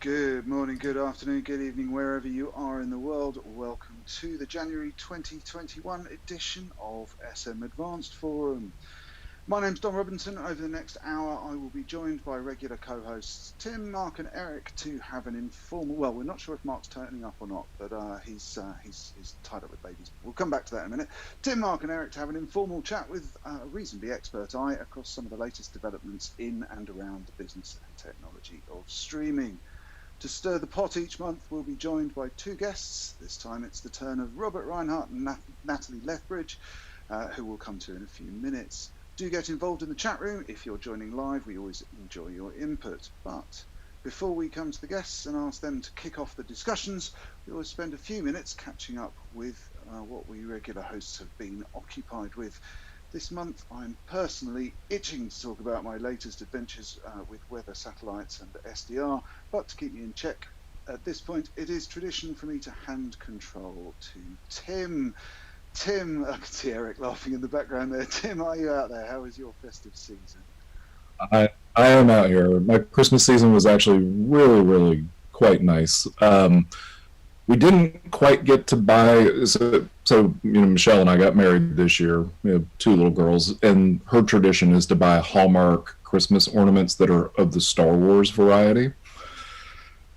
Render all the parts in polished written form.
Good morning, good afternoon, good evening, wherever you are in the world. Welcome to the January 2021 edition of SM Advanced Forum. My name's Don Robinson. Over the next hour, I will be joined by regular co-hosts Tim, Mark and Eric to have an informal, well, we're not sure if Mark's turning up or not, but he's tied up with babies. We'll come back to that in a minute. Tim, Mark and Eric to have an informal chat with a reasonably expert eye across some of the latest developments in and around the business and technology of streaming. To stir the pot each month, we'll be joined by two guests. This time it's the turn of Robert Reinhardt and Nathalie Lethbridge, who we'll come to in a few minutes. Do get involved in the chat room. If you're joining live, we always enjoy your input. But before we come to the guests and ask them to kick off the discussions, we always spend a few minutes catching up with what we regular hosts have been occupied with. This month, I'm personally itching to talk about my latest adventures with weather satellites and SDR, but to keep me in check at this point, it is tradition for me to hand control to Tim. Tim, I can see Eric laughing in the background there. Tim, are you out there? How was your festive season? I am out here. My Christmas season was actually really quite nice. We didn't quite get to buy, so Michelle and I got married this year. We have two little girls, and her tradition is to buy Hallmark Christmas ornaments that are of the Star Wars variety.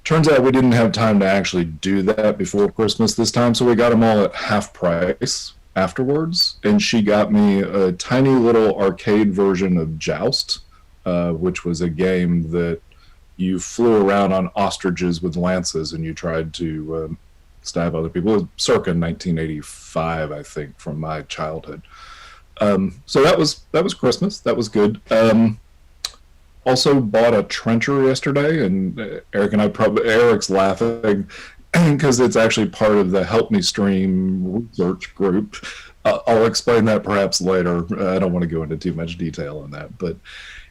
Turns out we didn't have time to actually do that before Christmas this time, so we got them all at half price afterwards, and she got me a tiny little arcade version of Joust, which was a game that you flew around on ostriches with lances and you tried to stab other people. It was circa 1985, I think, from my childhood. So that was Christmas. That was good. Also bought a trencher yesterday, and Eric and I Eric's laughing because it's actually part of the Help Me Stream research group. I'll explain that perhaps later. I don't want to go into too much detail on that, but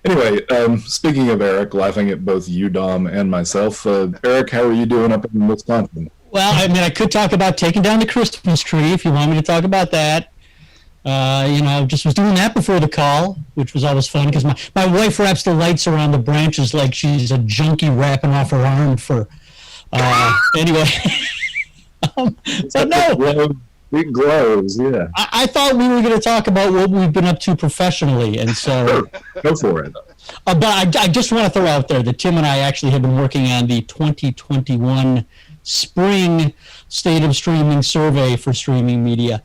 anyway, speaking of Eric, laughing at both you, Dom, and myself, Eric, how are you doing up in Wisconsin? Well, I mean, I could talk about taking down the Christmas tree if you want me to talk about that. Just was doing that before the call, which was always fun because my wife wraps the lights around the branches like she's a junkie wrapping off her arm for, anyway. But no. Big glows, yeah. I thought we were going to talk about what we've been up to professionally, and so go for it. But I just want to throw out there that Tim and I actually have been working on the 2021 Spring State of Streaming Survey for Streaming Media,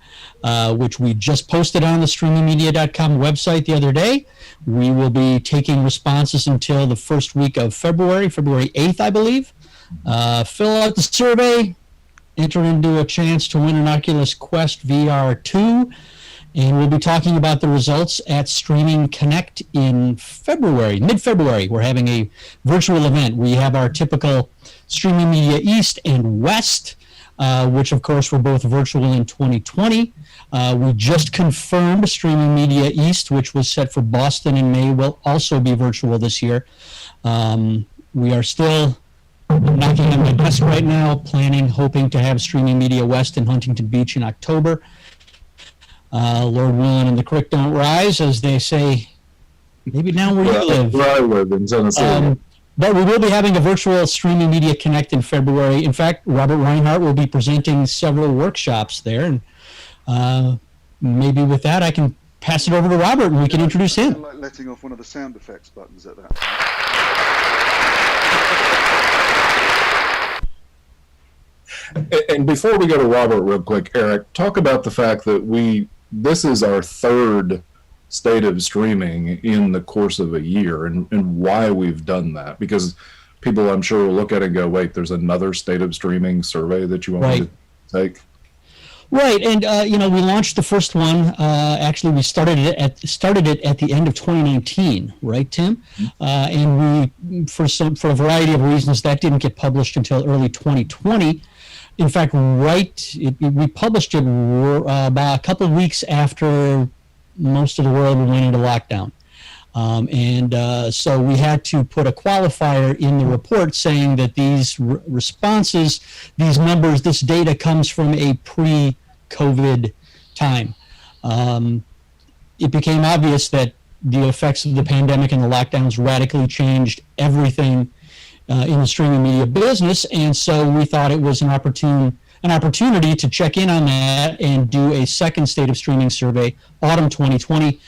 which we just posted on the StreamingMedia.com website the other day. We will be taking responses until the first week of February 8th, I believe. Fill out the survey. Enter into a chance to win an Oculus Quest VR 2, and we'll be talking about the results at Streaming Connect in February, mid-February. We're having a virtual event. We have our typical Streaming Media East and West, which of course were both virtual in 2020. We just confirmed Streaming Media East, which was set for Boston in May, will also be virtual this year. We are still knocking on my desk right now, hoping to have Streaming Media West in Huntington Beach in October. Lord willing and the creek don't rise, as they say, maybe down where you live. Where I live in Tennessee. But we will be having a virtual Streaming Media Connect in February. In fact, Robert Reinhardt will be presenting several workshops there. And maybe with that, I can pass it over to Robert and we can introduce him. Like letting off one of the sound effects buttons at that. And before we go to Robert real quick, Eric, talk about the fact that this is our third state of streaming in the course of a year, and why we've done that. Because people, I'm sure, will look at it and go, wait, there's another state of streaming survey that you want me to take? Right, and we launched the first one. Actually, we started it at the end of 2019, right, Tim? And we, for a variety of reasons, that didn't get published until early 2020. In fact, we published it about a couple of weeks after most of the world went into lockdown. So we had to put a qualifier in the report saying that these responses, these numbers, this data comes from a pre-COVID time. It became obvious that the effects of the pandemic and the lockdowns radically changed everything in the streaming media business, and so we thought it was an opportunity to check in on that and do a second State of Streaming survey, autumn 2020.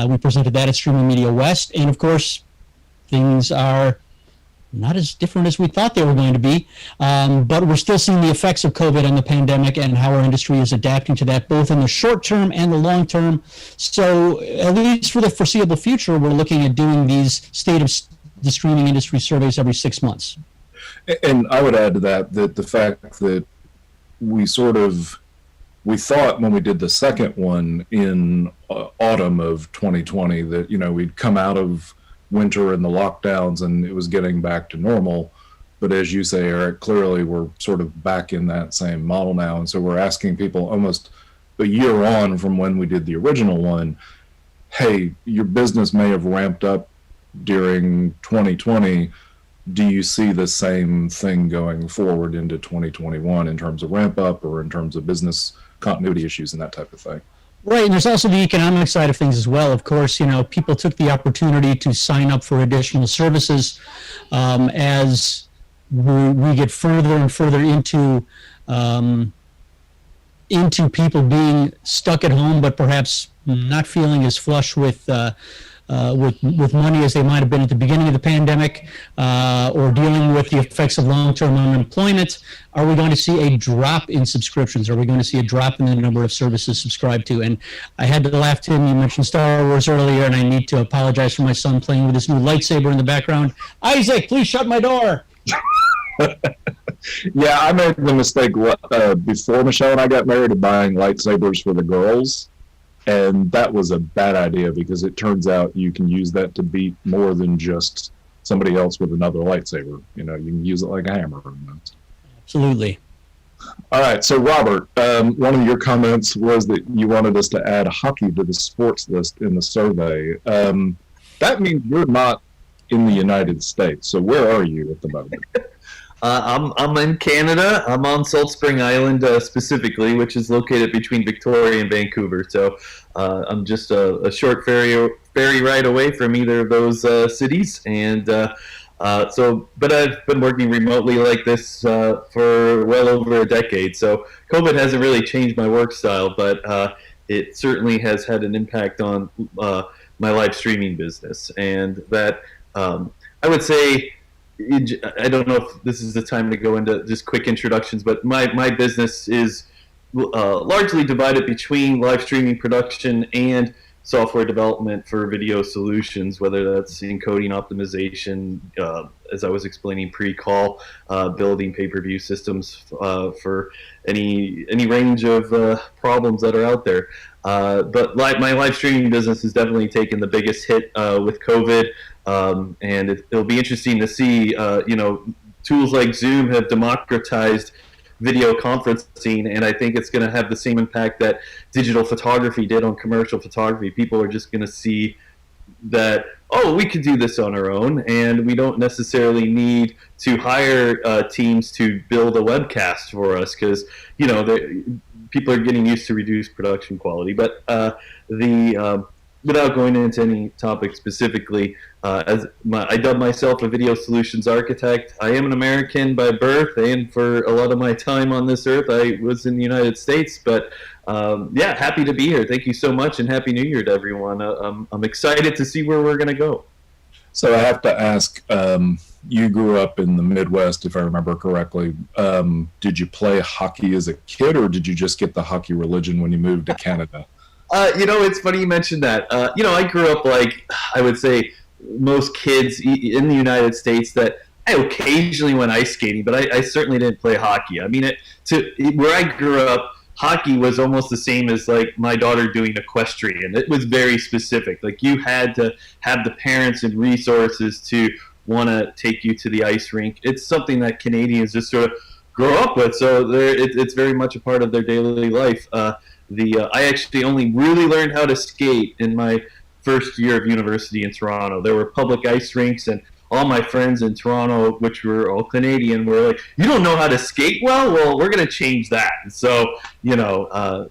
We presented that at Streaming Media West, and of course, things are not as different as we thought they were going to be, but we're still seeing the effects of COVID and the pandemic and how our industry is adapting to that, both in the short term and the long term. So at least for the foreseeable future, we're looking at doing these State of the Streaming Industry surveys every 6 months. And I would add to that the fact that we thought when we did the second one in autumn of 2020 that, we'd come out of winter and the lockdowns and it was getting back to normal. But as you say, Eric, clearly we're sort of back in that same model now. And so we're asking people almost a year on from when we did the original one, hey, your business may have ramped up during 2020. Do you see the same thing going forward into 2021 in terms of ramp up or in terms of business continuity issues and that type of thing? Right, and there's also the economic side of things as well. Of course, people took the opportunity to sign up for additional services as we get further and further into people being stuck at home, but perhaps not feeling as flush with money as they might have been at the beginning of the pandemic, or dealing with the effects of long-term unemployment. Are we going to see a drop in subscriptions? Are we going to see a drop in the number of services subscribed to? And I had to laugh, Tim, you mentioned Star Wars earlier, and I need to apologize for my son playing with his new lightsaber in the background. Isaac, please shut my door. Yeah, I made the mistake before Michelle and I got married of buying lightsabers for the girls. And that was a bad idea because it turns out you can use that to beat more than just somebody else with another lightsaber. You can use it like a hammer. Absolutely. All right. So, Robert, one of your comments was that you wanted us to add hockey to the sports list in the survey. That means you're not in the United States. So where are you at the moment? I'm in Canada. I'm on Salt Spring Island specifically, which is located between Victoria and Vancouver. So I'm just a short ferry ride away from either of those cities. And but I've been working remotely like this for well over a decade. So COVID hasn't really changed my work style, but it certainly has had an impact on my live streaming business. And that I would say, I don't know if this is the time to go into just quick introductions, but my business is largely divided between live streaming production and software development for video solutions, whether that's encoding optimization, as I was explaining pre-call, building pay-per-view systems for any range of problems that are out there. But my live streaming business has definitely taken the biggest hit with COVID. And it'll be interesting to see, tools like Zoom have democratized video conferencing, and I think it's going to have the same impact that digital photography did on commercial photography. People are just going to see that, we could do this on our own, and we don't necessarily need to hire teams to build a webcast for us because, people are getting used to reduced production quality. But without going into any topic specifically, I dub myself a video solutions architect. I am an American by birth, and for a lot of my time on this earth, I was in the United States. But happy to be here. Thank you so much, and Happy New Year to everyone. I'm excited to see where we're going to go. So I have to ask, you grew up in the Midwest, if I remember correctly. Did you play hockey as a kid, or did you just get the hockey religion when you moved to Canada? It's funny you mentioned that. I grew up like, I would say, most kids in the United States that I occasionally went ice skating, but I certainly didn't play hockey. I mean, where I grew up, hockey was almost the same as like my daughter doing equestrian. It was very specific. Like you had to have the parents and resources to want to take you to the ice rink. It's something that Canadians just sort of grow up with. So it's very much a part of their daily life. I actually only really learned how to skate in my first year of university in Toronto. There were public ice rinks, and all my friends in Toronto, which were all Canadian, were like, "You don't know how to skate well? Well, we're going to change that." And so, I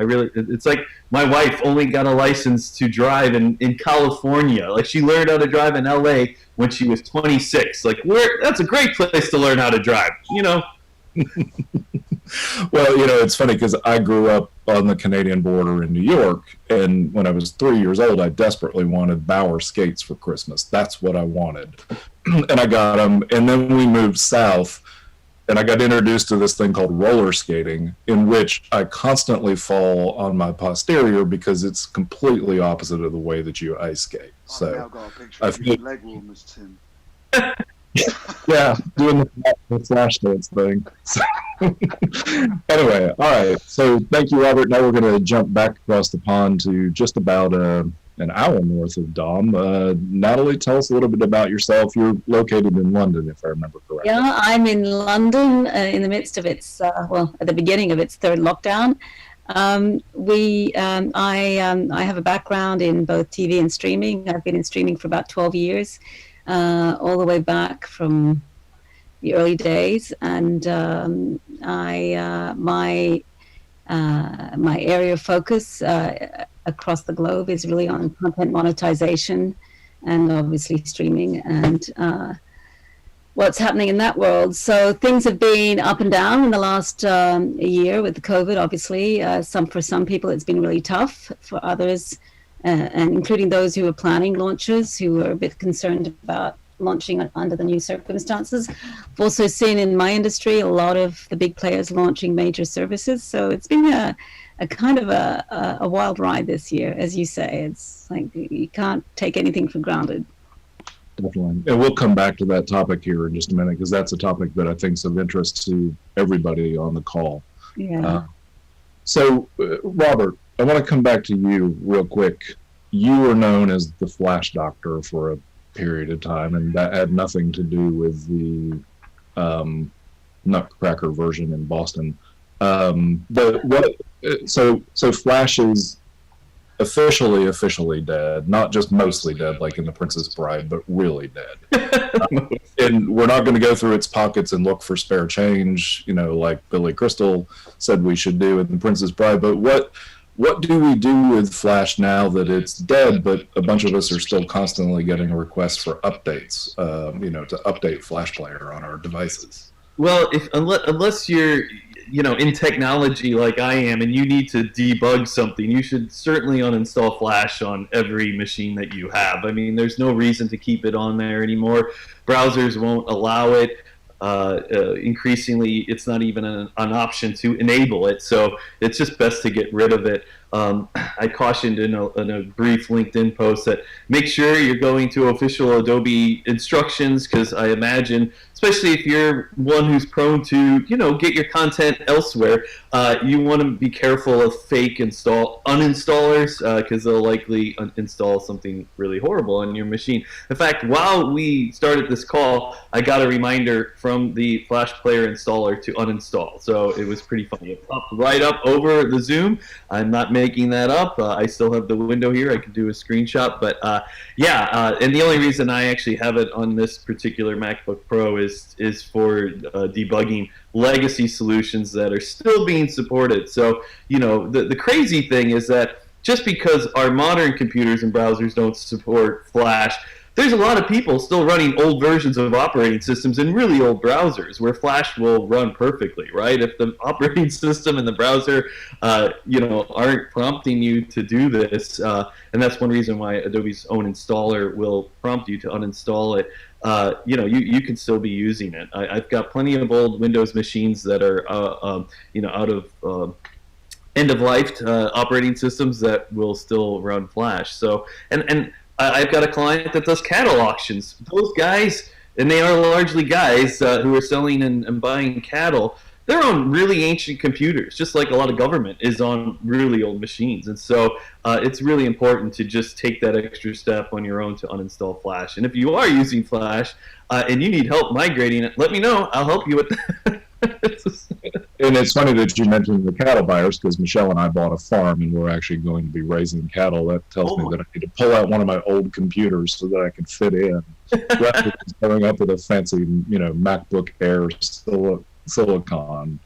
really, it's like my wife only got a license to drive in California. Like, she learned how to drive in LA when she was 26. Like, that's a great place to learn how to drive, Well, it's funny because I grew up on the Canadian border in New York, and when I was 3 years old, I desperately wanted Bauer skates for Christmas. That's what I wanted. And I got them, and then we moved south, and I got introduced to this thing called roller skating, in which I constantly fall on my posterior because it's completely opposite of the way that you ice skate. I've So now got a picture of you leg warmers, Tim. yeah, doing the flash dance thing. So, anyway, all right. So thank you, Robert. Now we're going to jump back across the pond to just about an hour north of Dom. Nathalie, tell us a little bit about yourself. You're located in London, if I remember correctly. Yeah, I'm in London in the midst of its, at the beginning of its third lockdown. I have a background in both TV and streaming. I've been in streaming for about 12 years. All the way back from the early days, and my area of focus across the globe is really on content monetization, and obviously streaming, and what's happening in that world. So things have been up and down in the last year with the COVID. Obviously, for some people it's been really tough. For others, and including those who are planning launches, who are a bit concerned about launching under the new circumstances. I've also seen in my industry a lot of the big players launching major services. So it's been a kind of a wild ride this year, as you say. It's like you can't take anything for granted. Definitely. And we'll come back to that topic here in just a minute, because that's a topic that I think is of interest to everybody on the call. Yeah. So, Robert, I want to come back to you real quick. You were known as the Flash Doctor for a period of time, and that had nothing to do with the Nutcracker version in Boston. So Flash is officially dead, not just mostly dead like in The Princess Bride, but really dead. And we're not going to go through its pockets and look for spare change, like Billy Crystal said we should do in The Princess Bride. But what do we do with Flash now that it's dead, but a bunch of us are still constantly getting requests for updates, to update Flash Player on our devices? Well, unless you're, in technology like I am, and you need to debug something, you should certainly uninstall Flash on every machine that you have. I mean, there's no reason to keep it on there anymore. Browsers won't allow it. Increasingly, it's not even an option to enable it, so it's just best to get rid of it. I cautioned in a brief LinkedIn post that make sure you're going to official Adobe instructions, because I imagine, especially if you're one who's prone to, get your content elsewhere, you want to be careful of fake uninstallers, because they'll likely install something really horrible on your machine. In fact, while we started this call, I got a reminder from the Flash Player installer to uninstall. So it was pretty funny. It popped right up over the Zoom. I'm not making that up. I still have the window here. I can do a screenshot. But and the only reason I actually have it on this particular MacBook Pro is for debugging legacy solutions that are still being supported. So, the crazy thing is that just because our modern computers and browsers don't support Flash, there's a lot of people still running old versions of operating systems in really old browsers where Flash will run perfectly, right? If the operating system and the browser, aren't prompting you to do this, and that's one reason why Adobe's own installer will prompt you to uninstall it, you can still be using it. I've got plenty of old Windows machines that are, out of end-of-life operating systems that will still run Flash. So, and I've got a client that does cattle auctions. Those guys, and they are largely guys who are selling and buying cattle, they're on really ancient computers, just like a lot of government is on really old machines. And so it's really important to just take that extra step on your own to uninstall Flash. And if you are using Flash and you need help migrating it, let me know. I'll help you with that. And it's funny that you mentioned the cattle buyers, because Michelle and I bought a farm and we're actually going to be raising cattle. That tells me that I need to pull out one of my old computers so that I can fit in. rather than showing up with a fancy, MacBook Air Silicon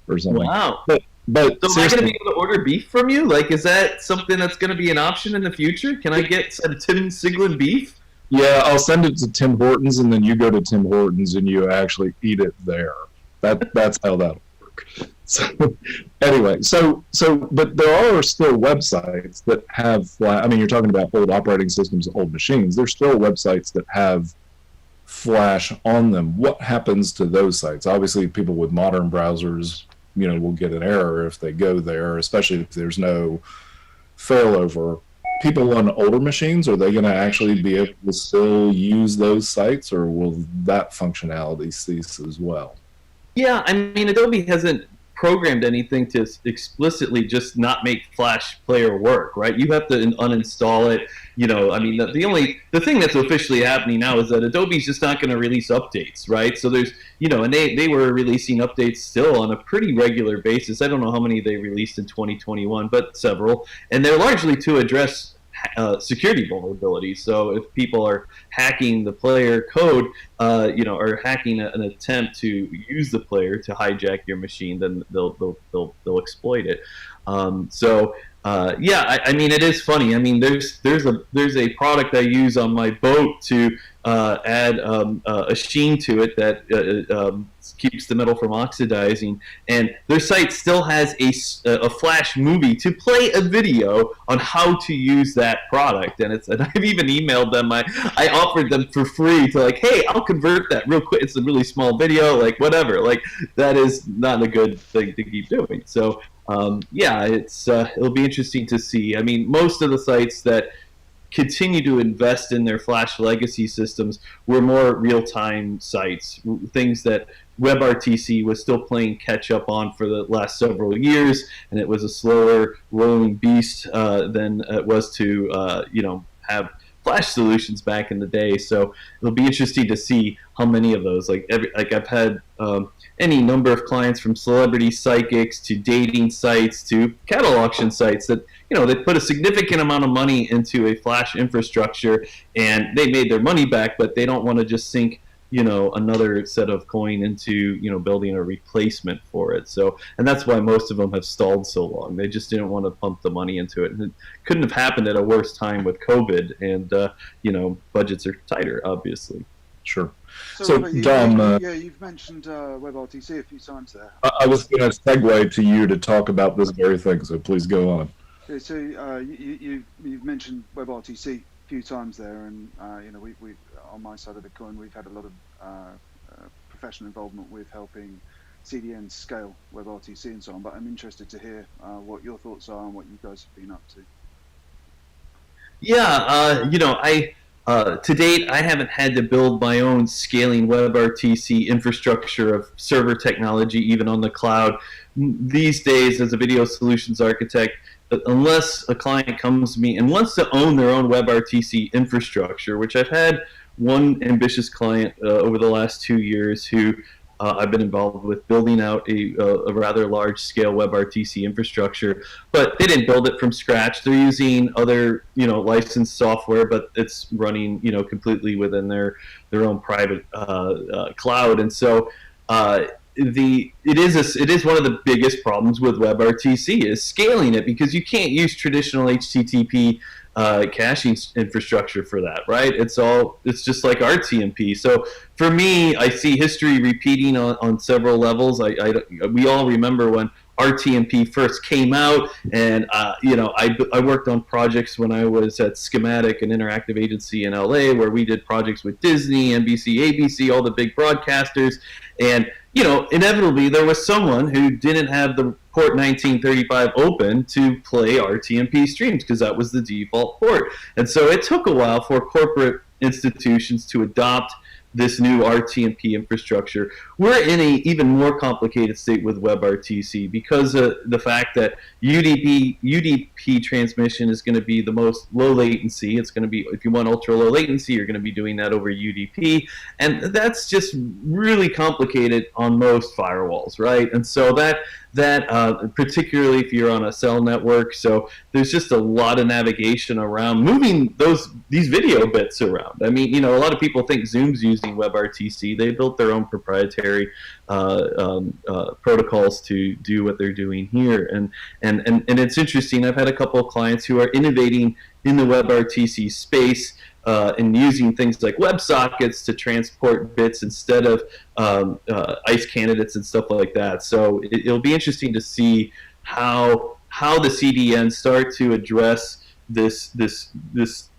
or something. Wow. But so am I going to be able to order beef from you? Like, is that something that's going to be an option in the future? Can I get some Tim Siglin beef? Yeah, I'll send it to Tim Hortons, and then you go to Tim Hortons and you actually eat it there. That's how that'll work. So anyway, but there are still websites that have. I mean, you're talking about old operating systems, old machines. There's still websites that have Flash on them. What happens to those sites? Obviously, people with modern browsers, will get an error if they go there, especially if there's no failover. People on older machines, are they going to actually be able to still use those sites, or will that functionality cease as well? Yeah, I mean, Adobe hasn't programmed anything to explicitly just not make Flash Player work, right? You have to uninstall it. I mean, the thing that's officially happening now is that Adobe's just not going to release updates, right? So there's, and they were releasing updates still on a pretty regular basis. I don't know how many they released in 2021, but several, and they're largely to address security vulnerabilities. So if people are hacking the player code, or hacking an attempt to use the player to hijack your machine, then they'll exploit it. I mean, it is funny. I mean, there's a product I use on my boat to add a sheen to it that keeps the metal from oxidizing, and their site still has a Flash movie to play a video on how to use that product, and I've even emailed them. I offered them for free to, like, hey, I'll convert that real quick. It's a really small video, like, whatever. Like, that is not a good thing to keep doing. So it'll be interesting to see. I mean, most of the sites that continue to invest in their Flash legacy systems were more real-time sites, things that WebRTC was still playing catch-up on for the last several years, and it was a slower rolling beast than it was to have Flash solutions back in the day. So it'll be interesting to see how many of those, I've had any number of clients, from celebrity psychics to dating sites to cattle auction sites, that they put a significant amount of money into a Flash infrastructure and they made their money back, but they don't want to just sink another set of coin into building a replacement for it. So, and that's why most of them have stalled so long. They just didn't want to pump the money into it, and it couldn't have happened at a worse time with COVID, and budgets are tighter, obviously. Sure. So Dom, you've mentioned WebRTC a few times there. I was going to segue to you to talk about this very thing, so please go on. Okay, so you've mentioned WebRTC a few times there, and we on my side of the coin, we've had a lot of professional involvement with helping CDNs scale WebRTC and so on. But I'm interested to hear what your thoughts are and what you guys have been up to. Yeah, to date, I haven't had to build my own scaling WebRTC infrastructure of server technology, even on the cloud. These days, as a video solutions architect, unless a client comes to me and wants to own their own WebRTC infrastructure, which I've had one ambitious client over the last 2 years who I've been involved with building out a rather large-scale WebRTC infrastructure, but they didn't build it from scratch. They're using other, licensed software, but it's running, completely within their own private cloud. And so it is one of the biggest problems with WebRTC is scaling it, because you can't use traditional HTTP caching infrastructure for that, right? It's just like RTMP. So for me, I see history repeating on several levels. We all remember when RTMP first came out, and I worked on projects when I was at Schematic, an interactive agency in LA, where we did projects with Disney, NBC, ABC, all the big broadcasters, and inevitably there was someone who didn't have the port 1935 open to play RTMP streams, because that was the default port. And so it took a while for corporate institutions to adopt this new RTMP infrastructure. We're in an even more complicated state with WebRTC because of the fact that UDP transmission is going to be the most low latency. It's going to be, if you want ultra low latency, you're going to be doing that over UDP. And that's just really complicated on most firewalls, right? And so that that, particularly if you're on a cell network. So there's just a lot of navigation around moving these video bits around. I mean, a lot of people think Zoom's using WebRTC. They built their own proprietary protocols to do what they're doing here, and it's interesting. I've had a couple of clients who are innovating in the WebRTC space and using things like WebSockets to transport bits instead of ICE candidates and stuff like that. So it'll be interesting to see how the CDNs start to address this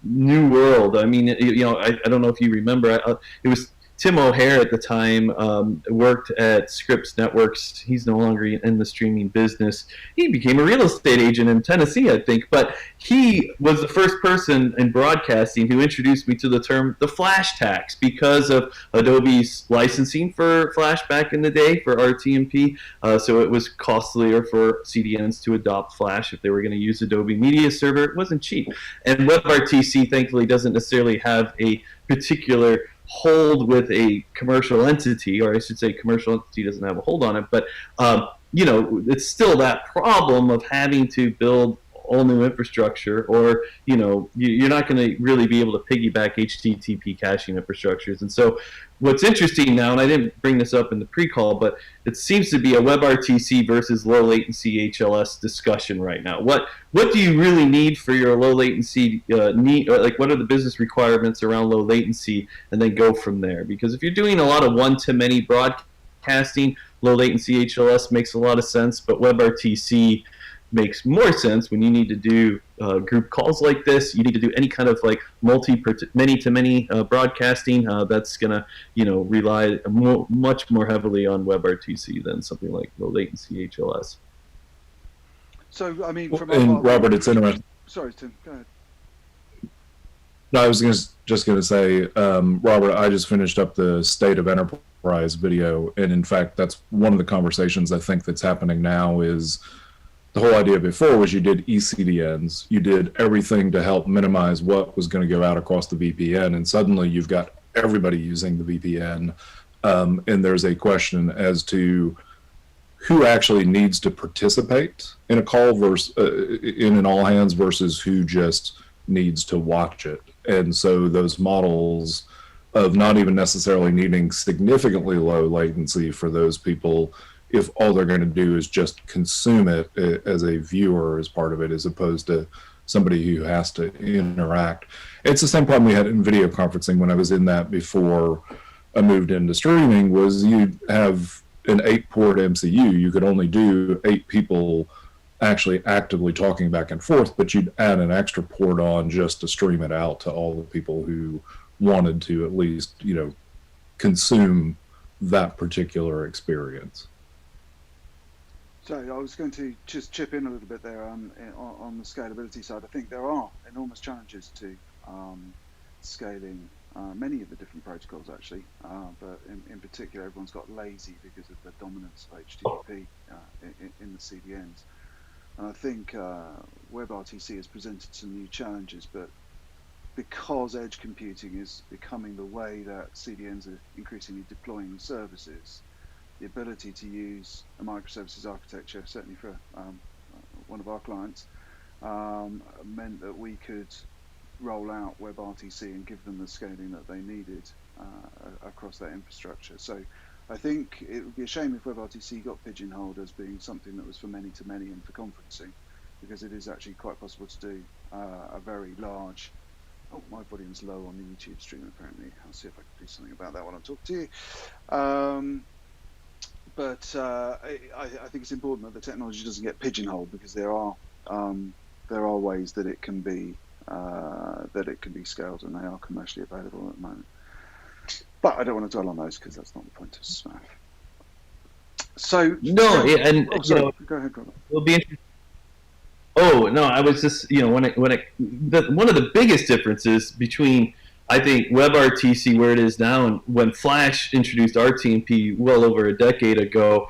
new world. I mean, I don't know if you remember, it was Tim O'Hare at the time, worked at Scripps Networks. He's no longer in the streaming business. He became a real estate agent in Tennessee, I think. But he was the first person in broadcasting who introduced me to the term the flash tax, because of Adobe's licensing for Flash back in the day for RTMP. So it was costlier for CDNs to adopt Flash if they were going to use Adobe Media Server. It wasn't cheap. And WebRTC, thankfully, doesn't necessarily have a particular hold with a commercial entity, or I should say commercial entity doesn't have a hold on it, but it's still that problem of having to build all new infrastructure, or you're not going to really be able to piggyback HTTP caching infrastructures. And so what's interesting now, and I didn't bring this up in the pre-call, but it seems to be a WebRTC versus low latency HLS discussion right now. What do you really need for your low latency need, or like what are the business requirements around low latency, and then go from there? Because if you're doing a lot of one-to-many broadcasting, low latency HLS makes a lot of sense, but WebRTC makes more sense when you need to do group calls like this. You need to do any kind of like many-to-many broadcasting. That's gonna rely much more heavily on WebRTC than something like low latency HLS. So I mean, Robert, it's interesting. Sorry, Tim. Go ahead. No, I was just going to say, Robert, I just finished up the State of Enterprise video, and in fact, that's one of the conversations I think that's happening now. Is the whole idea before was you did eCDNs, you did everything to help minimize what was going to go out across the VPN, and suddenly you've got everybody using the VPN, and there's a question as to who actually needs to participate in a call versus in an all hands versus who just needs to watch it. And so those models of not even necessarily needing significantly low latency for those people, if all they're going to do is just consume it as a viewer as part of it, as opposed to somebody who has to interact. It's the same problem we had in video conferencing when I was in that before I moved into streaming, was you'd have an 8-port MCU. You could only do 8 people actually actively talking back and forth, but you'd add an extra port on just to stream it out to all the people who wanted to at least, consume that particular experience. So I was going to just chip in a little bit there on the scalability side. I think there are enormous challenges to scaling many of the different protocols actually, but in particular everyone's got lazy because of the dominance of HTTP in the CDNs. And I think WebRTC has presented some new challenges, but because edge computing is becoming the way that CDNs are increasingly deploying services, the ability to use a microservices architecture, certainly for one of our clients, meant that we could roll out WebRTC and give them the scaling that they needed across that infrastructure. So I think it would be a shame if WebRTC got pigeonholed as being something that was for many-to-many and for conferencing, because it is actually quite possible to do a very large... Oh, my volume's low on the YouTube stream apparently. I'll see if I can do something about that while I'm talking to you. But I think it's important that the technology doesn't get pigeonholed, because there are ways that it can be scaled, and they are commercially available at the moment. But I don't want to dwell on those because that's not the point of SMAF. So no, go ahead, Robert. It'll be interesting. Oh no, I was just one of the biggest differences between, I think, WebRTC where it is now and when Flash introduced RTMP well over a decade ago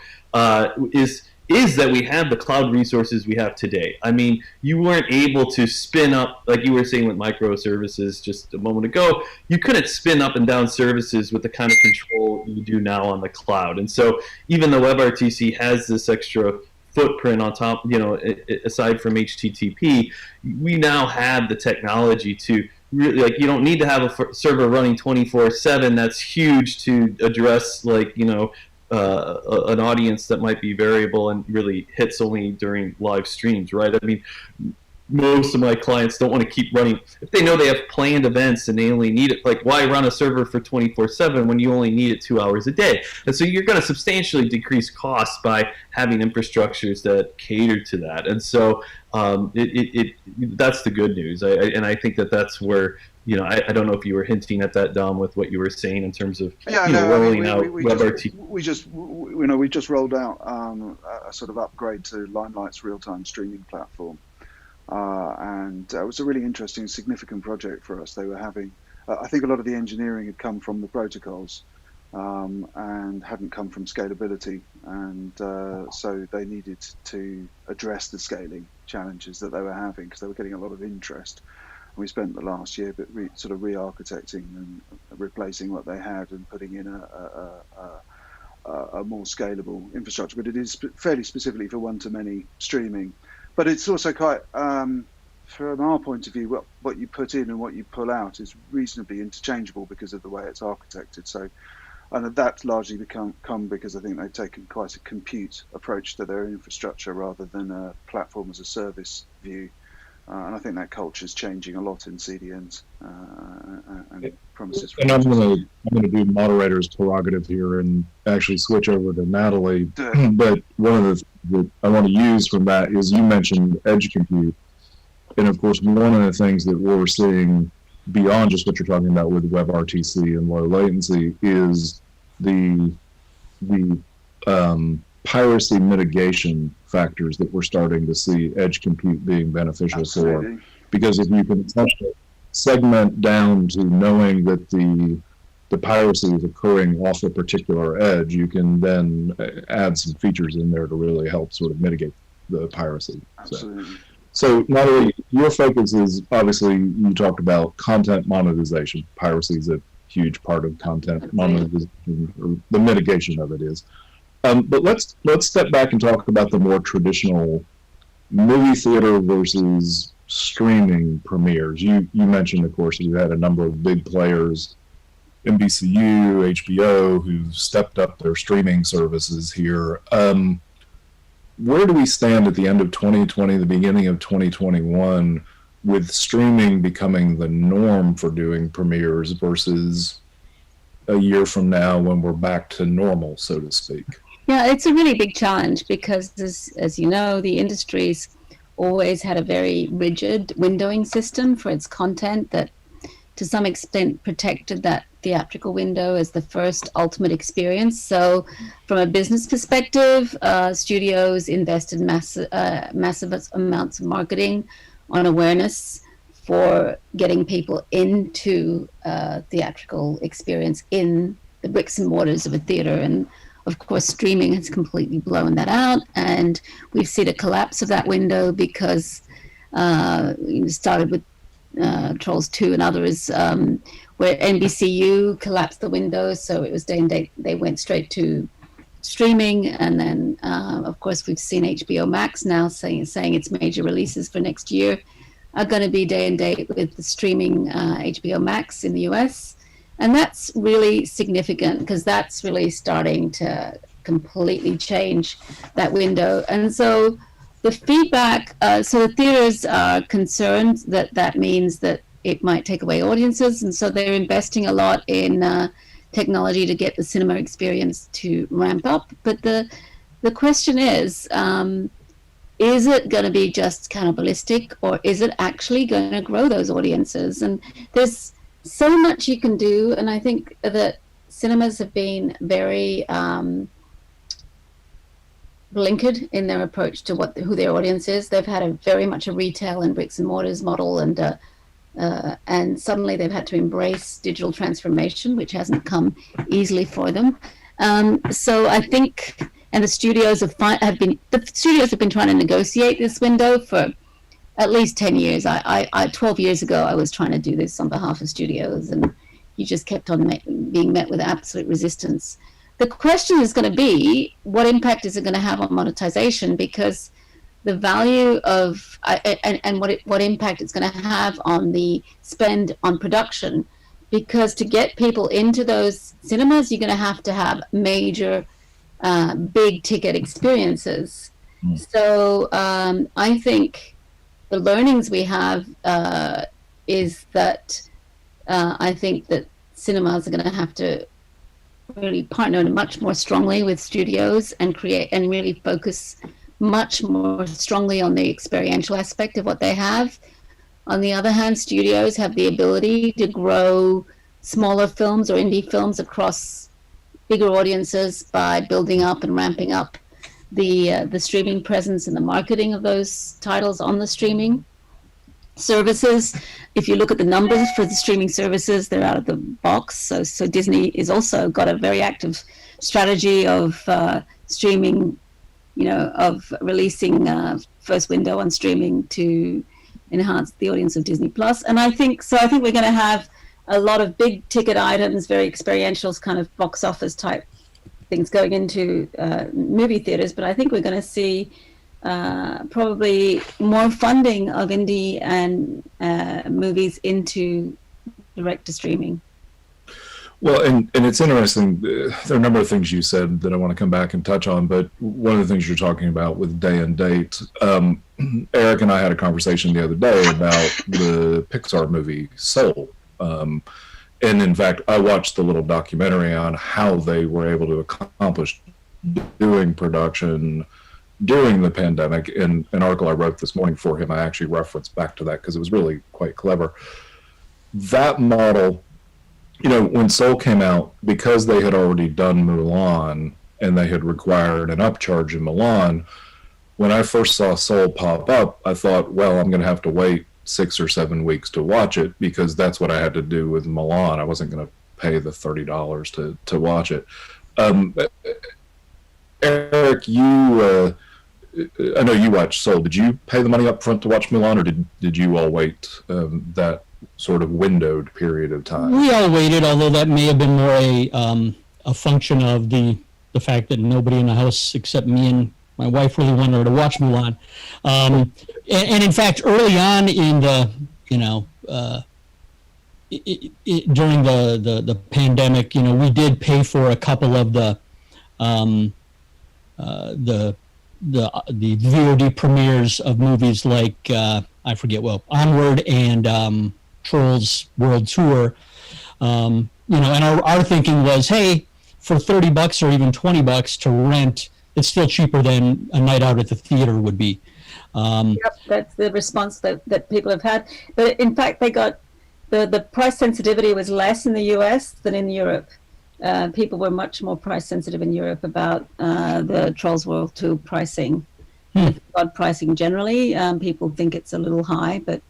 is that we have the cloud resources we have today. I mean, you weren't able to spin up, like you were saying with microservices just a moment ago, you couldn't spin up and down services with the kind of control you do now on the cloud. And so even though WebRTC has this extra footprint on top, aside from HTTP, we now have the technology to really, like, you don't need to have a server running 24/7. That's huge to address, like, an audience that might be variable and really hits only during live streams, right? I mean, most of my clients don't want to keep running. If they know they have planned events and they only need it, like, why run a server for 24/7 when you only need it 2 hours a day? And so you're going to substantially decrease costs by having infrastructures that cater to that. And so that's the good news. And I think that's where, I don't know if you were hinting at that, Dom, with what you were saying in terms of rolling out WebRTC. We just rolled out a sort of upgrade to Limelight's real-time streaming platform. And it was a really interesting, significant project for us. They were having, I think a lot of the engineering had come from the protocols and hadn't come from scalability. And so they needed to address the scaling challenges that they were having because they were getting a lot of interest. And we spent the last year sort of re-architecting and replacing what they had and putting in a more scalable infrastructure. But it is fairly specifically for one-to-many streaming. But it's also quite, from our point of view, what you put in and what you pull out is reasonably interchangeable because of the way it's architected. So, and that's largely come because I think they've taken quite a compute approach to their infrastructure rather than a platform as a service view. And I think that culture is changing a lot in CDNs and promises. And I'm going to do moderator's prerogative here and actually switch over to Nathalie. But one of the things that I want to use from that is you mentioned edge compute, and of course one of the things that we're seeing beyond just what you're talking about with WebRTC and low latency is the piracy mitigation factors that we're starting to see edge compute being beneficial Absolutely. for. Because if you can essentially segment down to knowing that the piracy is occurring off a particular edge, you can then add some features in there to really help sort of mitigate the piracy. Absolutely. So Nathalie, your focus is obviously, you talked about content monetization. Piracy is a huge part of content monetization, or the mitigation of it is. But let's step back and talk about the more traditional movie theater versus streaming premieres. You mentioned, of course, you had a number of big players, NBCU, HBO, who've stepped up their streaming services here. Where do we stand at the end of 2020, the beginning of 2021, with streaming becoming the norm for doing premieres versus a year from now when we're back to normal, so to speak? Yeah, it's a really big challenge because, as you know, the industry's always had a very rigid windowing system for its content that to some extent protected that theatrical window as the first ultimate experience. So from a business perspective, studios invested massive amounts of marketing on awareness for getting people into theatrical experience in the bricks and mortars of a theater. And of course, streaming has completely blown that out. And we've seen a collapse of that window because we started with Trolls 2 and others, where NBCU collapsed the window. So it was day and date. They went straight to streaming. And then, of course, we've seen HBO Max now saying its major releases for next year are going to be day and date with the streaming HBO Max in the US. And that's really significant because that's really starting to completely change that window. And so the feedback, so the theaters are concerned that means that it might take away audiences. And so they're investing a lot in technology to get the cinema experience to ramp up. But the question is it going to be just cannibalistic, or is it actually going to grow those audiences? And there's so much you can do, and I think that cinemas have been very blinkered in their approach to who their audience is. They've had very much a retail and bricks and mortars model, and suddenly they've had to embrace digital transformation, which hasn't come easily for them. So I think, and the studios have been trying to negotiate this window for at least 10 years. 12 years ago, I was trying to do this on behalf of studios, and you just kept on being met with absolute resistance. the question is going to be, what impact is it going to have on monetization? Because the value of and what impact it's going to have on the spend on production, because to get people into those cinemas, you're going to have major big ticket experiences. So I think the learnings we have is that I think that cinemas are going to have to really partner much more strongly with studios and create and really focus much more strongly on the experiential aspect of what they have. On the other hand, studios have the ability to grow smaller films or indie films across bigger audiences by building up and ramping up the streaming presence and the marketing of those titles on the streaming services. If you look at the numbers for the streaming services, they're out of the box. So Disney is also got a very active strategy of streaming, of releasing first window on streaming to enhance the audience of Disney Plus. And I think we're going to have a lot of big ticket items, very experiential kind of box office type things going into movie theaters. But I think we're going to see probably more funding of indie and movies into direct to streaming. Well, and it's interesting. There are a number of things you said that I want to come back and touch on, but one of the things you're talking about with day and date, Eric and I had a conversation the other day about the Pixar movie Soul. And in fact, I watched the little documentary on how they were able to accomplish doing production during the pandemic. In an article I wrote this morning for him, I actually referenced back to that because it was really quite clever. That model, when Soul came out, because they had already done Mulan and they had required an upcharge in Mulan, when I first saw Soul pop up, I thought, well, I'm going to have to wait 6 or 7 weeks to watch it because that's what I had to do with Mulan. I wasn't going to pay the $30 to watch it. Eric, I know you watched Soul. Did you pay the money up front to watch Mulan, or did you all wait that sort of windowed period of time? We all waited, although that may have been more a function of the fact that nobody in the house except me and my wife really wanted her to watch Mulan. And in fact, early on in the, during the pandemic, we did pay for a couple of the VOD premieres of movies like Onward and Trolls World Tour. And our thinking was, hey, for $30 or even $20 to rent, it's still cheaper than a night out at the theater would be. Yep, that's the response that people have had. But in fact, they got the price sensitivity was less in the US than in Europe. People were much more price sensitive in Europe about the Trolls World Tour pricing. God pricing generally, people think it's a little high, but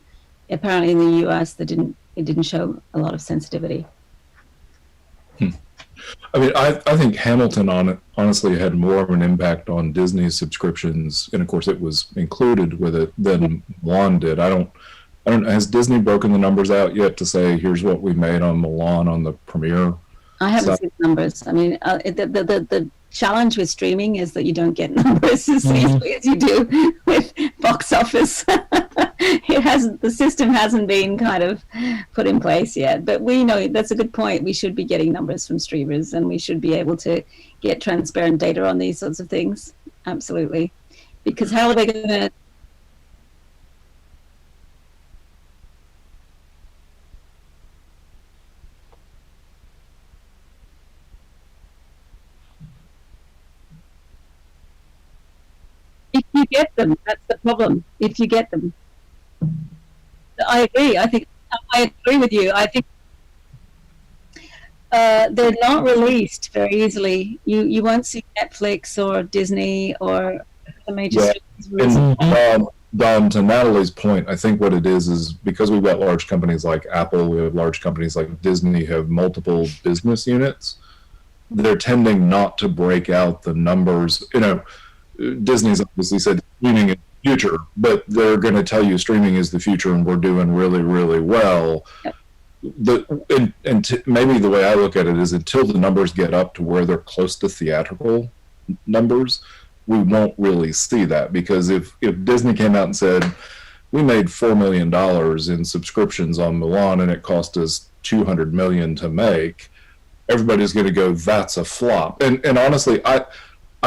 apparently in the US, it didn't show a lot of sensitivity. I mean, I think Hamilton honestly had more of an impact on Disney's subscriptions, and of course it was included with it, than Mulan did. I don't. Has Disney broken the numbers out yet to say here's what we made on Mulan on the premiere? I haven't seen numbers. I mean, the challenge with streaming is that you don't get numbers as easily as you do with box office. The system hasn't been kind of put in place yet, but we know that's a good point. We should be getting numbers from streamers, and we should be able to get transparent data on these sorts of things. Absolutely. Because how are they going to... If you get them, that's the problem. If you get them. I agree. I agree with you. I think they're not released very easily. You won't see Netflix or Disney or the major streamers. And Dom, to Nathalie's point, I think what it is because we've got large companies like Apple, we have large companies like Disney, have multiple business units. They're tending not to break out the numbers. Disney's obviously said streaming is the future, but they're going to tell you streaming is the future and we're doing really, really well. Yep. maybe the way I look at it is until the numbers get up to where they're close to theatrical numbers, we won't really see that. Because if Disney came out and said, we made $4 million in subscriptions on Mulan and it cost us $200 million to make, everybody's going to go, that's a flop. And honestly, I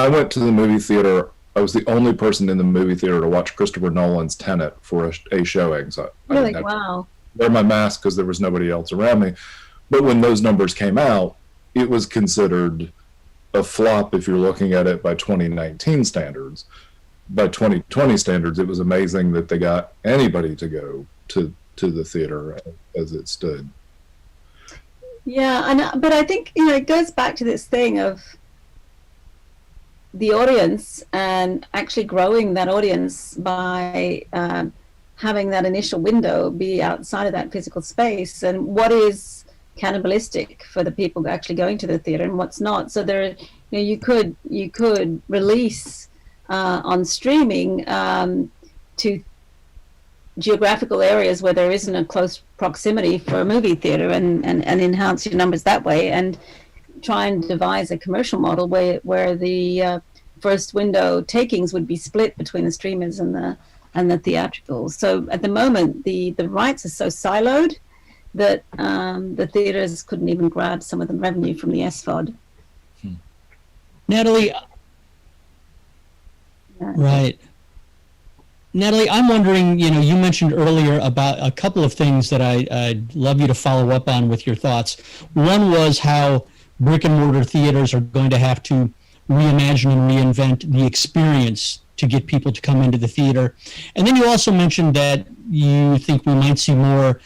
went to the movie theater. I was the only person in the movie theater to watch Christopher Nolan's Tenet for a showing. So Really? Wow. wear my mask because there was nobody else around me. But when those numbers came out, it was considered a flop if you're looking at it by 2019 standards. By 2020 standards, it was amazing that they got anybody to go to the theater as it stood. Yeah, but I think, it goes back to this thing of the audience and actually growing that audience by having that initial window be outside of that physical space, and what is cannibalistic for the people actually going to the theater and what's not. So there, you could release on streaming to geographical areas where there isn't a close proximity for a movie theater, and enhance your numbers that way, and try and devise a commercial model where the first window takings would be split between the streamers and the theatricals. So at the moment, the rights are so siloed that the theaters couldn't even grab some of the revenue from the SVOD. Nathalie, right. Natalie, I'm wondering, you mentioned earlier about a couple of things that I'd love you to follow up on with your thoughts. One was how brick and mortar theaters are going to have to reimagine and reinvent the experience to get people to come into the theater. And then you also mentioned that you think we might see more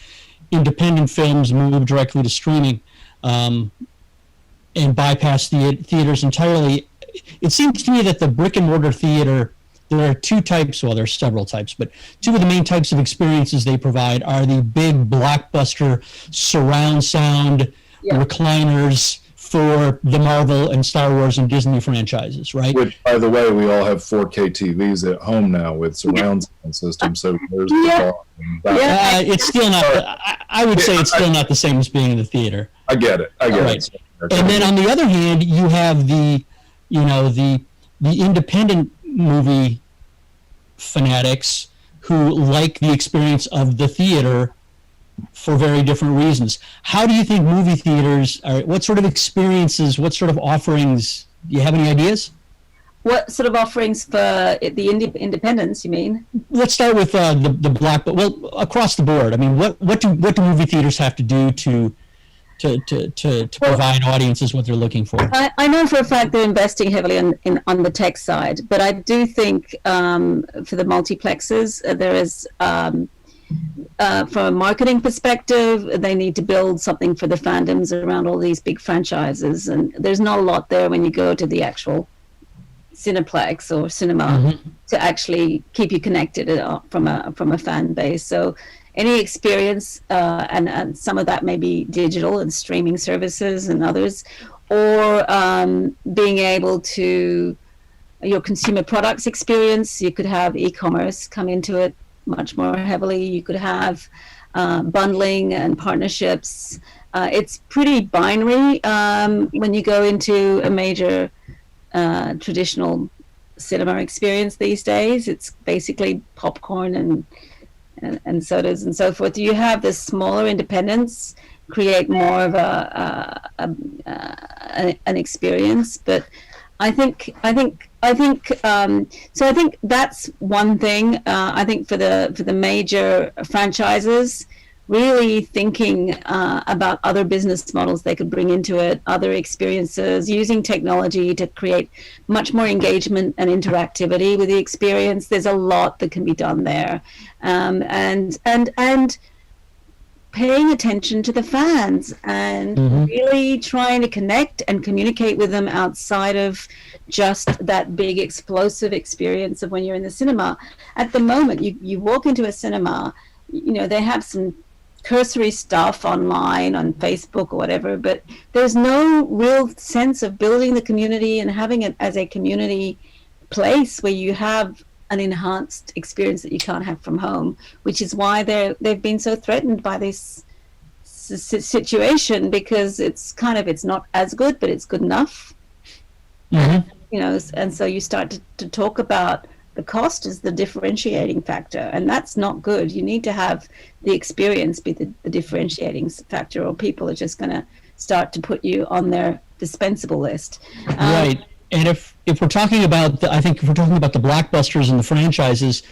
independent films move directly to streaming and bypass the theaters entirely. It seems to me that the brick and mortar theater, there are two types, well, there's several types, but two of the main types of experiences they provide are the big blockbuster surround sound recliners for the Marvel and Star Wars and Disney franchises, right? Which, by the way, we all have 4K TVs at home now with surround sound systems, so there's it's still not, I would say it's still not the same as being in the theater. I get it. Right. And then on the other hand, you have the independent movie fanatics who like the experience of the theater for very different reasons. How do you think movie theaters are, what sort of experiences, what sort of offerings, do you have any ideas? What sort of offerings for the independents, you mean? Let's start with the block, but well, across the board. I mean, what do movie theaters have to do to provide audiences what they're looking for? I know for a fact they're investing heavily on the tech side, but I do think for the multiplexes, there is, from a marketing perspective, they need to build something for the fandoms around all these big franchises, and there's not a lot there when you go to the actual Cineplex or cinema to actually keep you connected from a fan base. So any experience, and some of that may be digital and streaming services and others, or being able to, your consumer products experience, you could have e-commerce come into it much more heavily. You could have bundling and partnerships. It's pretty binary when you go into a major traditional cinema experience these days. It's basically popcorn and sodas and so forth. You have the smaller independents create more of an experience, but I think that's one thing. I think for the major franchises, really thinking about other business models they could bring into it, other experiences, using technology to create much more engagement and interactivity with the experience. There's a lot that can be done there, and paying attention to the fans and really trying to connect and communicate with them outside of just that big explosive experience of when you're in the cinema. At the moment, you walk into a cinema, they have some cursory stuff online on Facebook or whatever, but there's no real sense of building the community and having it as a community place where you have an enhanced experience that you can't have from home, which is why they've been so threatened by this situation, because it's not as good, but it's good enough. Mm-hmm. You know, and so you start to talk about the cost as the differentiating factor, and that's not good. You need to have the experience be the differentiating factor, or people are just going to start to put you on their dispensable list. Right. And if we're talking about I think if we're talking about the blockbusters and the franchises,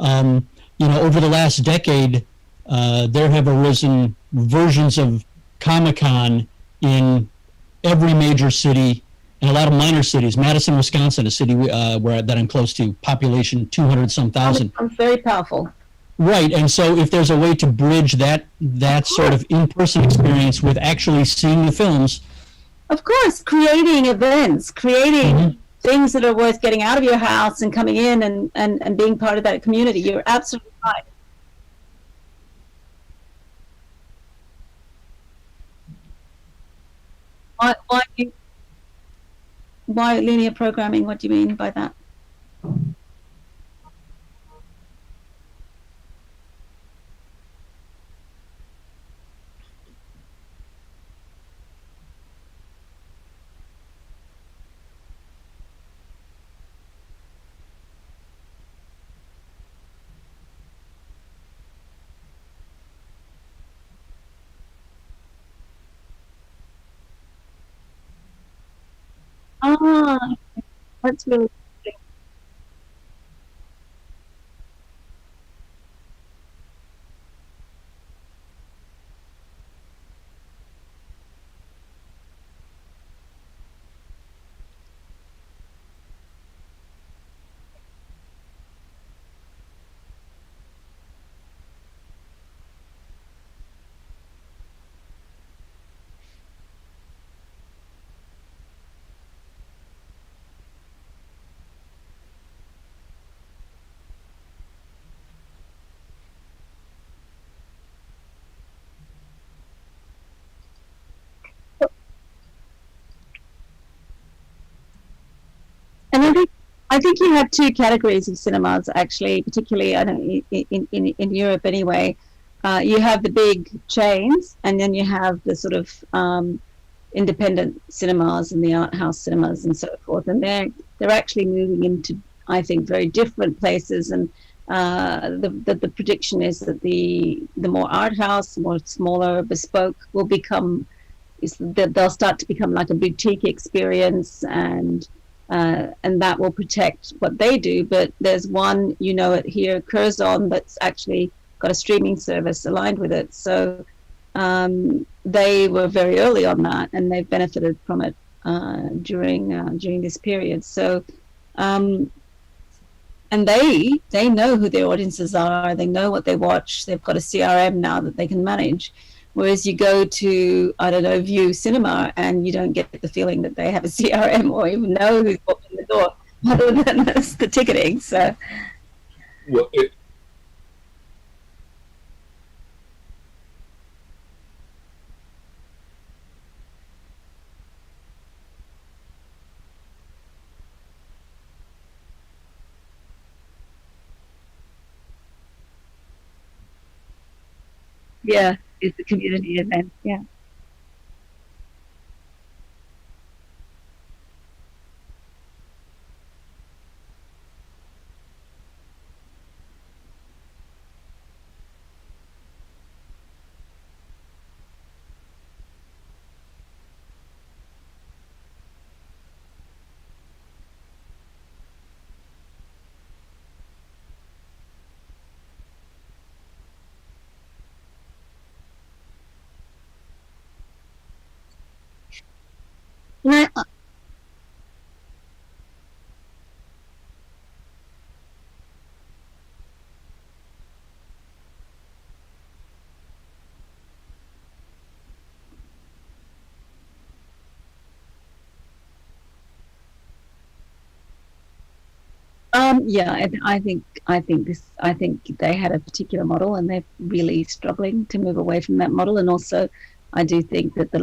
you know, over the last decade, there have arisen versions of Comic-Con in every major city and a lot of minor cities. Madison, Wisconsin, a city that I'm close to, population 200-some thousand. I'm very powerful. Right, and so if there's a way to bridge that sort of in-person experience with actually seeing the films. Of course, creating events, creating things that are worth getting out of your house and coming in and being part of that community. You're absolutely right. Why linear programming? What do you mean by that? Ah, that's really interesting. And I think you have two categories of cinemas, actually, particularly I don't in Europe anyway. You have the big chains, and then you have the sort of independent cinemas and the art house cinemas and so forth. And they're actually moving into, I think, very different places. And the prediction is that the more art house, more smaller, bespoke will become, they'll start to become like a boutique experience, and that will protect what they do. But there's one, you know, it here, Curzon, that's actually got a streaming service aligned with it. So they were very early on that, and they've benefited from it during this period. So and they know who their audiences are. They know what they watch. They've got a CRM now that they can manage. Whereas you go to, I don't know, View Cinema, and you don't get the feeling that they have a CRM or even know who's walking the door, other than the ticketing. So, Well, yeah, it's a community event. Yeah. And yeah, I think they had a particular model, and they're really struggling to move away from that model. And also, I do think that the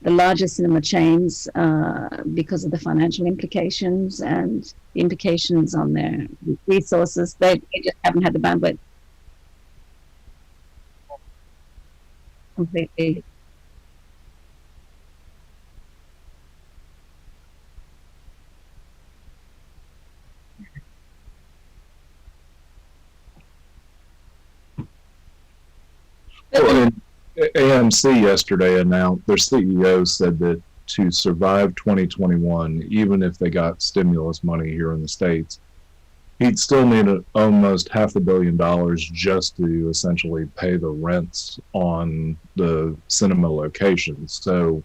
larger cinema chains, because of the financial implications and the implications on their resources, they just haven't had the bandwidth. completely. Well, and AMC yesterday announced, their CEO said that to survive 2021, even if they got stimulus money here in the States, he'd still need almost $500 million just to essentially pay the rents on the cinema locations. So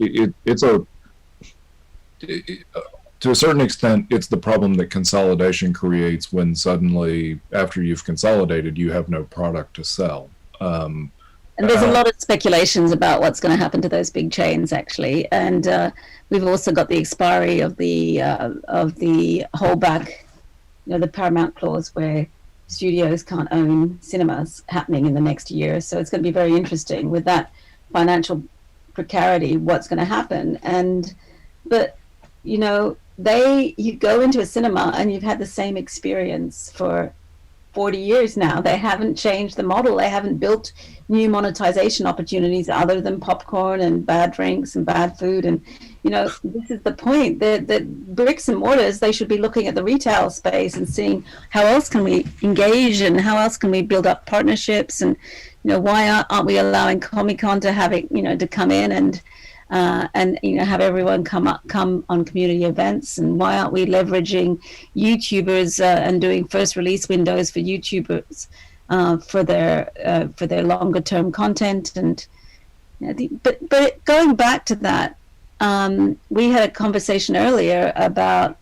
it's to a certain extent, it's the problem that consolidation creates when suddenly, after you've consolidated, you have no product to sell. And there's a lot of speculations about what's going to happen to those big chains, actually. And we've also got the expiry of the holdback, the Paramount clause, where studios can't own cinemas happening in the next year. So it's going to be very interesting with that financial precarity, what's going to happen. But you go into a cinema and you've had the same experience for 40 years now. They haven't changed the model. They haven't built new monetization opportunities other than popcorn and bad drinks and bad food. And this is the point, that bricks and mortars, they should be looking at the retail space and seeing how else can we engage and how else can we build up partnerships, and why aren't we allowing Comic-Con to have it, to come in and have everyone come on community events, and why aren't we leveraging YouTubers and doing first release windows for YouTubers for their longer term content. And but going back to that, we had a conversation earlier about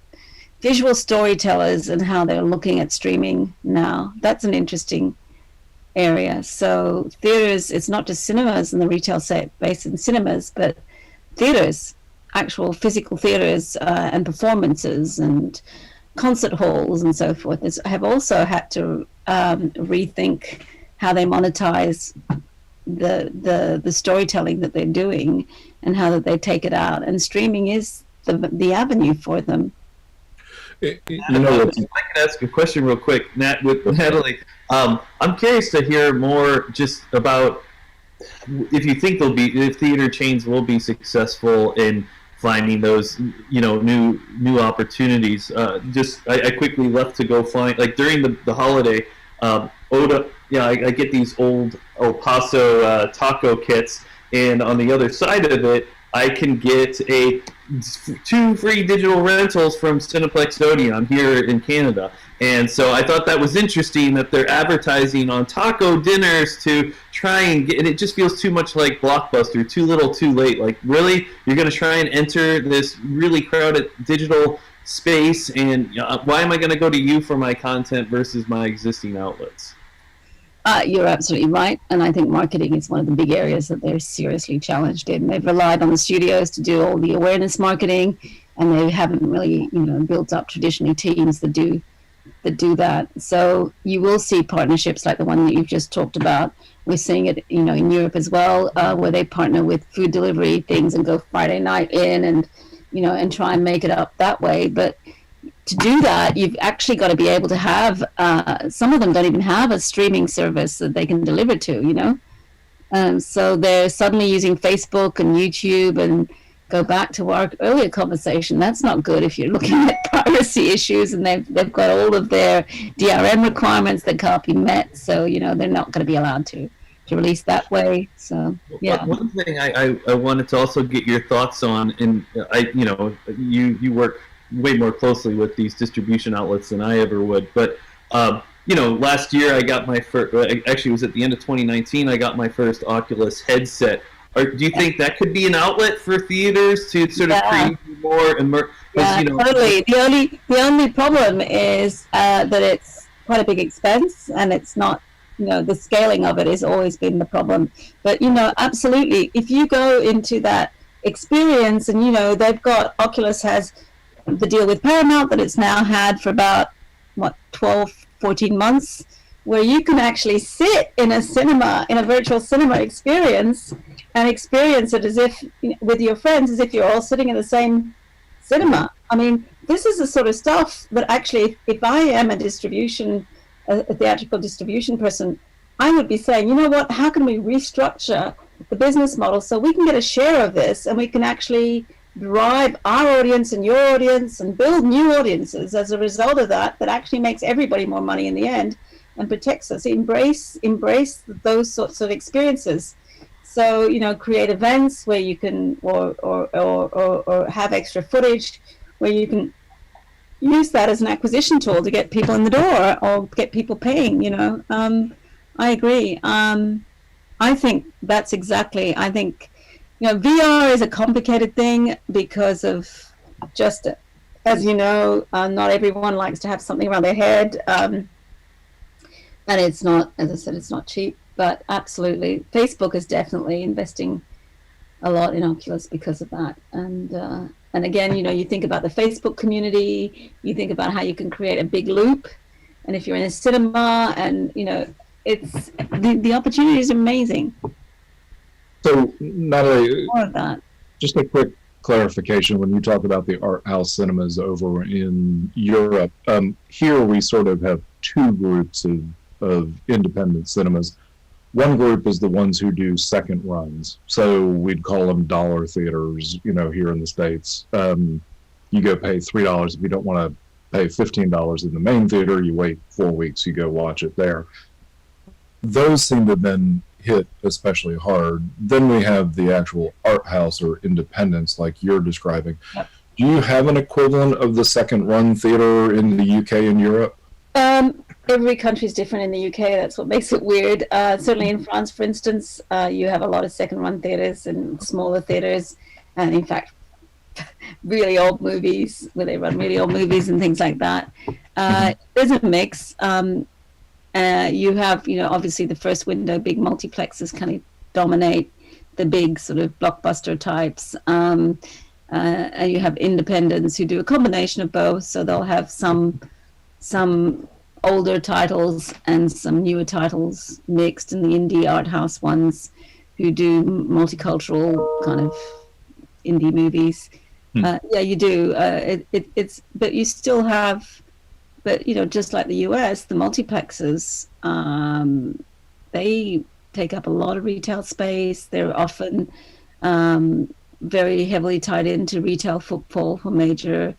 visual storytellers and how they're looking at streaming now. That's an interesting area. So theaters, it's not just cinemas and the retail set based in cinemas, but theaters, actual physical theaters and performances and concert halls and so forth have also had to rethink how they monetize the storytelling that they're doing and how that they take it out. And streaming is the avenue for them. If I could ask a question real quick, with Nathalie. I'm curious to hear more just about if you think if theater chains will be successful in finding those new opportunities. I quickly left to go find, like, during the holiday, Oda. I get these old El Paso taco kits, and on the other side of it, I can get 2 free digital rentals from Cineplex Odeon here in Canada. And so I thought that was interesting that they're advertising on taco dinners to try and get, and it just feels too much like Blockbuster, too little, too late. Like, really? You're going to try and enter this really crowded digital space, and why am I going to go to you for my content versus my existing outlets? You're absolutely right, and I think marketing is one of the big areas that they're seriously challenged in. They've relied on the studios to do all the awareness marketing, and they haven't really, built up traditionally teams that do that. So you will see partnerships like the one that you've just talked about. We're seeing it, in Europe as well, where they partner with food delivery things and go Friday night in and, and try and make it up that way. But to do that, you've actually got to be able to have, some of them don't even have a streaming service that they can deliver to, so they're suddenly using Facebook and YouTube. And go back to our earlier conversation, that's not good if you're looking at privacy issues, and they've got all of their DRM requirements that can't be met. So, they're not going to be allowed to release that way. So, yeah. One thing I wanted to also get your thoughts on, and you work way more closely with these distribution outlets than I ever would. But, last year I got my first, actually it was at the end of 2019, I got my first Oculus headset. Or do you think that could be an outlet for theaters to sort of create more immersive? Yeah, totally. The only problem is that it's quite a big expense, and it's not, the scaling of it has always been the problem. But, absolutely, if you go into that experience, and, they've got, Oculus has the deal with Paramount that it's now had for about, 12, 14 months, where you can actually sit in a cinema, in a virtual cinema experience, and experience it as if, with your friends, as if you're all sitting in the same cinema. I mean, this is the sort of stuff that actually, if I am a theatrical distribution person, I would be saying, how can we restructure the business model, so we can get a share of this, and we can actually drive our audience and your audience and build new audiences as a result of that, that actually makes everybody more money in the end and protects us. Embrace those sorts of experiences. So, you know, create events where you can, or have extra footage where you can use that as an acquisition tool to get people in the door or get people paying, you know. I agree. I think that's exactly, I think, you know, VR is a complicated thing because of just, as you know, not everyone likes to have something around their head. And it's not, as I said, it's not cheap, but absolutely. Facebook is definitely investing a lot in Oculus because of that. And again, you know, you think about the Facebook community, you think about how you can create a big loop. And if you're in a cinema and, you know, it's the opportunity is amazing. So, Nathalie, More of that. just a quick clarification when you talk about the art house cinemas over in Europe. Here we sort of have two groups of independent cinemas. One group is the ones who do second runs. So we'd call them dollar theaters, you know, here in the States. You go pay $3 if you don't want to pay $15 in the main theater. You wait 4 weeks, you go watch it there. Those seem to have been hit especially hard. Then we have the actual art house or independents like you're describing. Yep. Do you have an equivalent of the second run theater in the UK and Europe? Every country is different in the UK. That's what makes it weird. Certainly in France, for instance, you have a lot of second run theaters and smaller theaters. And in fact, really old movies where they run really old movies and things like that. There's a mix. You have, you know, obviously the first window, big multiplexes kind of dominate the big sort of blockbuster types. And you have independents who do a combination of both. So they'll have some older titles and some newer titles mixed, and the indie art house ones who do multicultural kind of indie movies. Yeah, you do. It's but you still have. But, you know, just like the US, the multiplexes, they take up a lot of retail space. They're often very heavily tied into retail footfall for major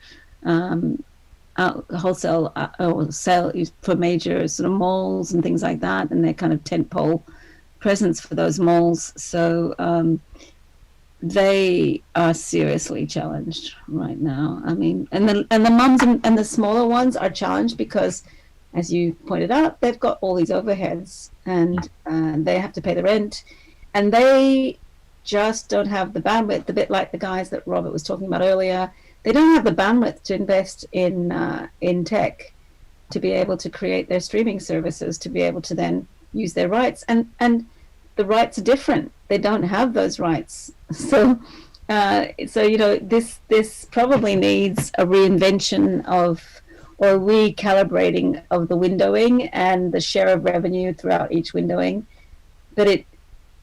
wholesale or sale for major sort of malls and things like that. And they're kind of tentpole presence for those malls. So they are seriously challenged right now. I mean, and the mums and the smaller ones are challenged because, as you pointed out, they've got all these overheads and they have to pay the rent, and they just don't have the bandwidth. A bit like the guys that Robert was talking about earlier, they don't have the bandwidth to invest in tech to be able to create their streaming services, to be able to then use their rights, and the rights are different. They don't have those rights. So you know, this probably needs a reinvention of, or recalibrating of the windowing and the share of revenue throughout each windowing. But it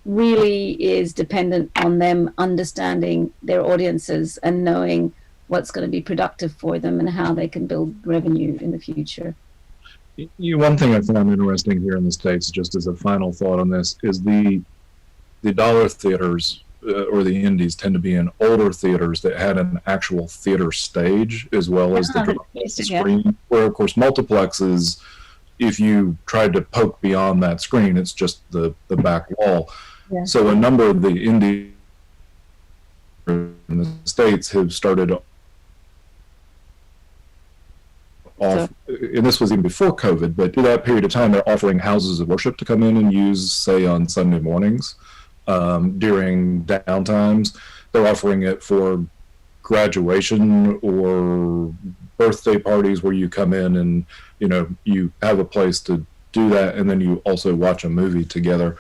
really is dependent on them understanding their audiences and knowing what's going to be productive for them and how they can build revenue in the future. One thing I found interesting here in the States, just as a final thought on this, is the dollar theaters or the indies tend to be in older theaters that had an actual theater stage as well as the screen, where of course multiplexes, if you tried to poke beyond that screen, it's just the back wall. Yeah. So a number of the indies in the States have started off, and this was even before COVID, but through that period of time, they're offering houses of worship to come in and use, say, on Sunday mornings during downtimes. They're offering it for graduation or birthday parties where you come in and, you know, you have a place to do that, and then you also watch a movie together.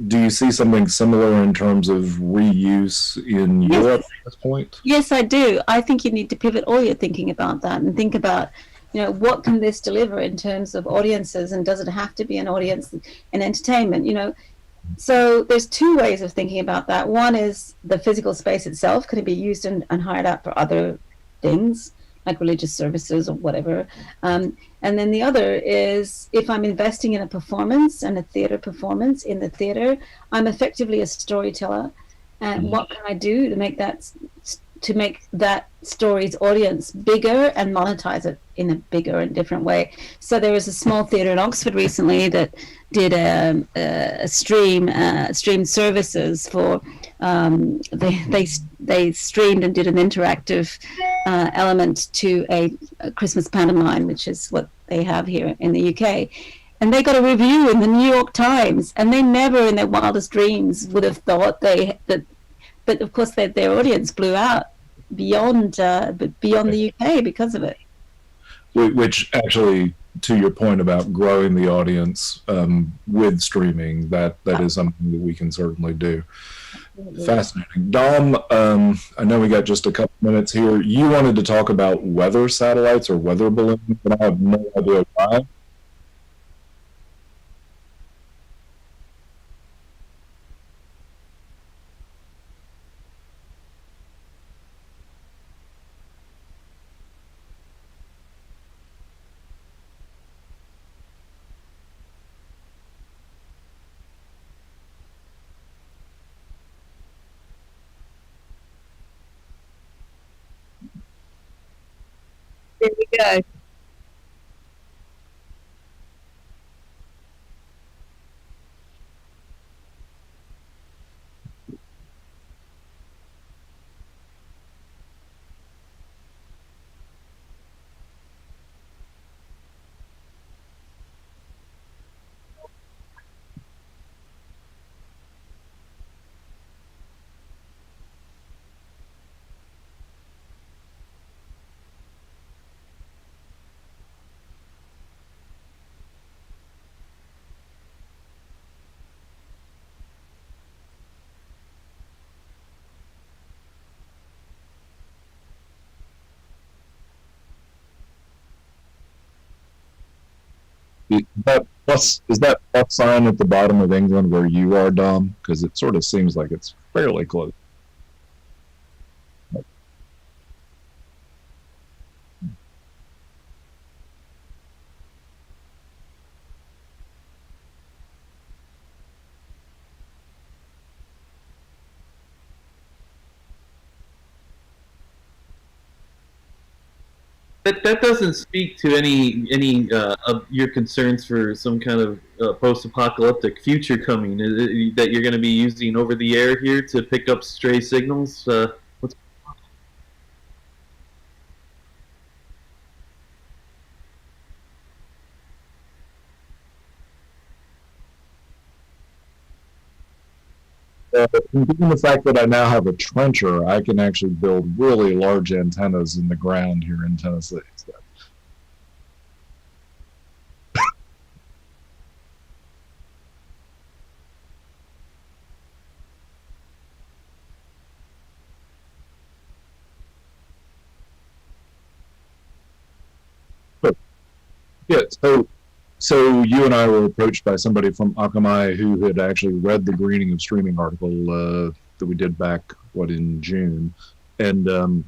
Do you see something similar in terms of reuse in Europe at this point? Yes, I do. I think you need to pivot all your thinking about that and think about, you know, what can this deliver in terms of audiences, and does it have to be an audience in entertainment, you know? So there's two ways of thinking about that. One is the physical space itself. Could it be used and hired out for other things? like religious services or whatever. And then the other is if I'm investing in a performance and a theater performance in the theater, I'm effectively a storyteller. And what can I do to make that story's audience bigger and monetize it in a bigger and different way? So there was a small theater in Oxford recently that did a stream services for they streamed and did an interactive element to a Christmas pantomime, which is what they have here in the UK. And they got a review in the New York Times, and they never in their wildest dreams would have thought but of course their audience blew out beyond the UK because of it. Which actually, to your point about growing the audience with streaming, that is something that we can certainly do. Absolutely. Fascinating. Dom, I know we got just a couple minutes here. You wanted to talk about weather satellites or weather balloons, but I have no idea why. There we go. Is that plus sign at the bottom of England where you are, Dom? Because it sort of seems like it's fairly close. That doesn't speak to any of your concerns for some kind of post-apocalyptic future coming that you're going to be using over the air here to pick up stray signals. Given the fact that I now have a trencher, I can actually build really large antennas in the ground here in Tennessee. So. Yeah, so you and I were approached by somebody from Akamai who had actually read the Greening of Streaming article that we did back, in June. And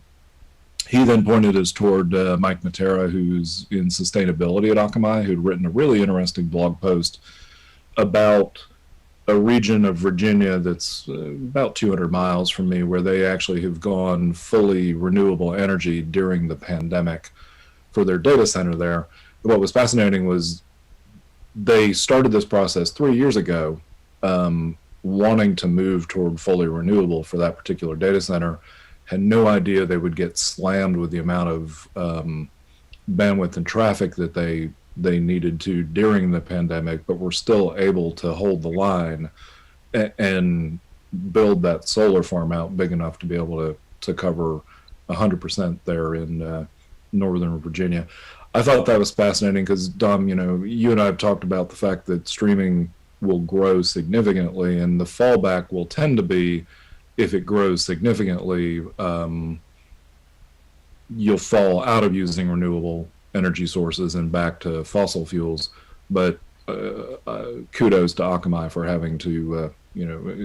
he then pointed us toward Mike Matera, who's in sustainability at Akamai, who'd written a really interesting blog post about a region of Virginia that's about 200 miles from me, where they actually have gone fully renewable energy during the pandemic for their data center there. What was fascinating was they started this process 3 years ago, wanting to move toward fully renewable for that particular data center, had no idea they would get slammed with the amount of bandwidth and traffic that they needed to during the pandemic, but were still able to hold the line and build that solar farm out big enough to be able to cover 100% there in Northern Virginia. I thought that was fascinating because, Dom, you and I have talked about the fact that streaming will grow significantly, and the fallback will tend to be, if it grows significantly, you'll fall out of using renewable energy sources and back to fossil fuels. But kudos to Akamai for having to,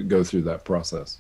go through that process.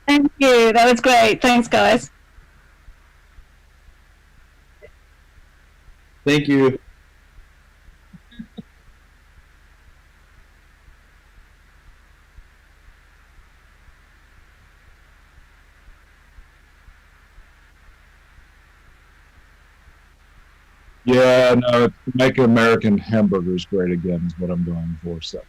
Thank you. That was great. Thanks, guys. Thank you. Yeah, no, make American hamburgers great again is what I'm going for. So.